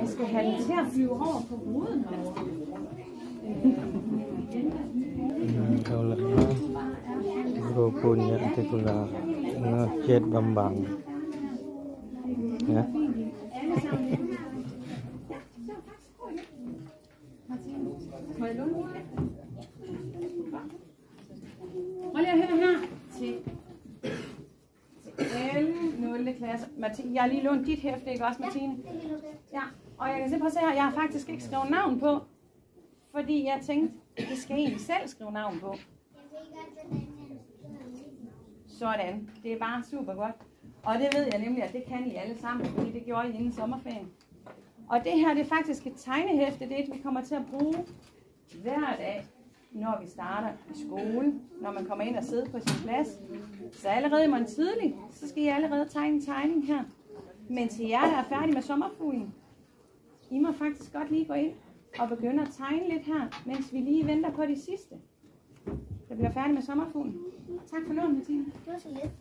Jeg skal have den til at flyve over på ruden herovre. Ikaw lang na. Grupo niya at ito lang. Jet Bambang. Ja. Prøv lige at høre her til alle 0. klasse. Jeg har lige lånt dit hæfte, ikke også, Martine? Ja, og jeg kan se, prøv at se her, jeg har faktisk ikke skrevet navn på, fordi jeg tænkte, det skal I selv skrive navn på. Sådan, det er bare super godt. Og det ved jeg nemlig, at det kan I alle sammen, fordi det gjorde I inden sommerferien. Og det her, det er faktisk et tegnehæfte, det er et, vi kommer til at bruge hver dag, når vi starter i skole, når man kommer ind og sidder på sin plads. Så allerede i morgen tidlig, så skal I allerede tegne en tegning her. Men til jer, der er færdige med sommerfuglen, I må faktisk godt lige gå ind og begynde at tegne lidt her, mens vi lige venter på de sidste, der bliver færdige med sommerfuglen. Tak for lån, Martine. Det var så lidt.